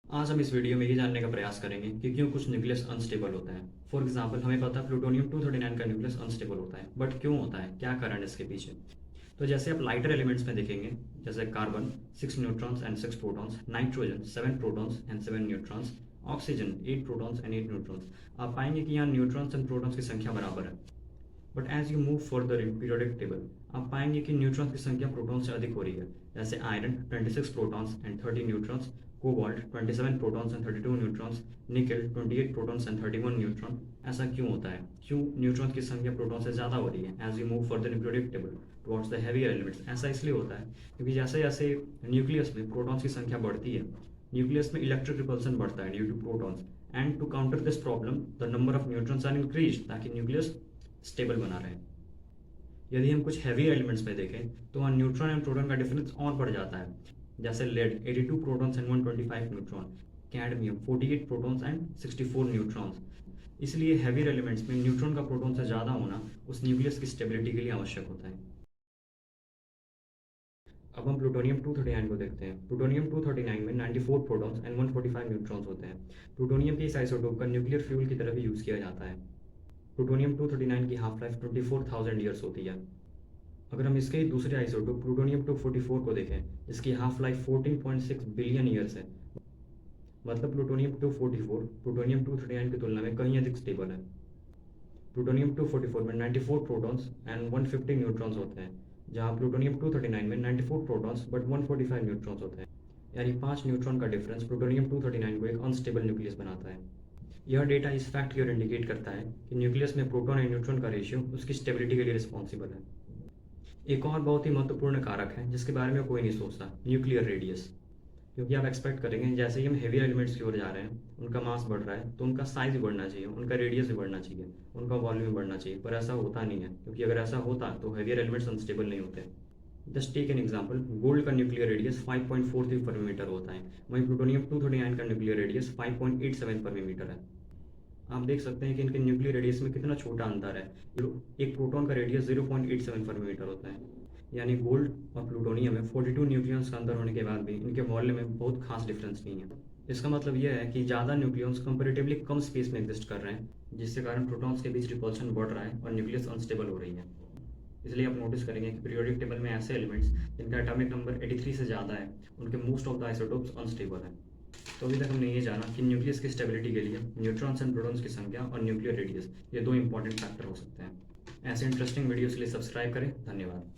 आज हम इस वीडियो में ये जानने का प्रयास करेंगे कि क्यों कुछ न्यूक्लियस अनस्टेबल होता है। फॉर एग्जांपल, हमें पता है प्लूटोनियम 239 का न्यूक्लियस अनस्टेबल होता है, बट क्यों होता है, क्या कारण है इसके पीछे। तो जैसे आप लाइटर एलिमेंट्स में देखेंगे, जैसे carbon 6 neutrons and 6 protons, nitrogen 7 protons and 7 neutrons, oxygen 8 protons and 8 neutrons, आप पाएंगे कि यहाँ न्यूट्रॉन्स एंड प्रोटॉन्स की संख्या बराबर है। But as you move further in periodic table, आप पाएंगे कि न्यूट्रॉन्स की संख्या प्रोटॉन से अधिक हो रही है। जैसे iron 26 protons and 30 neutrons, cobalt 27 protons and 32 neutrons, निकल 28 प्रोटॉन्स एंड 31 न्यूट्रॉन। ऐसा क्यों होता है, क्यों न्यूट्रॉन्स की संख्या प्रोटॉन से ज़्यादा हो रही है as you move further in periodic table towards the heavier elements. ऐसा इसलिए होता है क्योंकि जैसे जैसे न्यूक्लियस में प्रोटॉन्स की संख्या बढ़ती है, न्यूक्लियस में इलेक्ट्रिक रिपल्सन बढ़ता है due to protons, and to counter this problem the number of neutrons are increase, ताकि न्यूक्लियस स्टेबल बना रहे। यदि हम कुछ हैवी एलिमेंट्स में देखें तो वहाँ न्यूट्रॉन एंड प्रोटॉन का डिफरेंस और बढ़ जाता है। जैसे lead 82 protons and 125 neutron, cadmium 48 protons and 64 neutrons. इसलिए हैवी एलिमेंट्स में न्यूट्रॉन का प्रोटॉन से ज़्यादा होना उस न्यूक्लियस की स्टेबिलिटी के लिए आवश्यक होता है। अब हम प्लूटोनियम 239 को देखते हैं। प्लूटोनियम 239 में 94 प्रोटॉन्स एंड 145 न्यूट्रॉन्स होते हैं। प्लूटोनियम के इस आइसोटोप का न्यूक्लियर फ्यूल की तरह भी यूज़ किया जाता है। प्लूटोनियम 239 की हाफ लाइफ 24,000 ईयर्स होती है। अगर हम इसके ही दूसरे आइसोटोप प्लूटोनियम 244 को देखें, जिसकी हाफ लाइफ 14.6 बिलियन ईयर्स है, मतलब प्लूटोनियम 244 प्लूटोनियम 239 की तुलना में कहीं अधिक स्टेबल है। प्लूटोनियम 244 में 94 प्रोटॉन्स एंड 150 न्यूट्रॉन्स होते हैं, जहां प्लूटोनियम 239 में 94 प्रोटॉन्स बट 145 न्यूट्रॉन्स होते हैं। यानी 5 न्यूट्रॉन का डिफरेंस प्लूटोनियम 239 को एक अनस्टेबल न्यूक्लियस बनाता है। यह डेटा इस फैक्ट की ओर इंडिकेट करता है कि न्यूक्लियस में प्रोटॉन एंड न्यूट्रॉन का रेशियो उसकी स्टेबिलिटी के लिए रिस्पॉन्सिबल है। एक और बहुत ही महत्वपूर्ण कारक है जिसके बारे में कोई नहीं सोचता, न्यूक्लियर रेडियस। क्योंकि आप एक्सपेक्ट करेंगे जैसे ही हम हेवी एलिमेंट्स की ओर जा रहे हैं, उनका मास बढ़ रहा है तो उनका साइज भी बढ़ना चाहिए, उनका रेडियस भी बढ़ना चाहिए, उनका वॉल्यूम भी बढ़ना चाहिए, पर ऐसा होता नहीं है। क्योंकि अगर ऐसा होता तो हेवियर एलिमेंट्स अनस्टेबल नहीं होते। Just take an example, gold का न्यूक्लियर रेडियस 5.43 पर मीटर होता है, वहीं प्लूटोनियम 239 का न्यूक्लियर रेडियस 5.87 पर मीटर है। आप देख सकते हैं कि इनके न्यूक्लियर रेडियस में कितना छोटा अंतर है। एक प्रोटॉन का रेडियस 0.87 पर मीटर होता है। यानी गोल्ड और प्लूटोनियम में 42 न्यूक्लियंस का अंतर होने के बाद भी इनके वॉल्यूम में बहुत खास डिफरेंस नहीं है। इसका मतलब यह है कि ज़्यादा न्यूक्लियंस कंपेरेटिवली कम स्पेस में एग्जिस्ट कर रहे हैं, जिसके कारण प्रोटॉन्स के बीच रिपल्शन बढ़ रहा है और न्यूक्लियस अनस्टेबल हो रही है। इसलिए आप नोटिस करेंगे कि पीरियोडिक टेबल में ऐसे एलिमेंट्स जिनका एटॉमिक नंबर 83 से ज़्यादा है, उनके most of the isotopes unstable हैं। तो अभी तक हमने ये जाना कि न्यूक्लियस की स्टेबिलिटी के लिए न्यूट्रॉन्स एंड प्रोटॉन्स की संख्या और न्यूक्लियर रेडियस, ये दो इंपॉर्टेंट फैक्टर हो सकते हैं। ऐसे इंटरेस्टिंग वीडियोस के लिए सब्सक्राइब करें। धन्यवाद।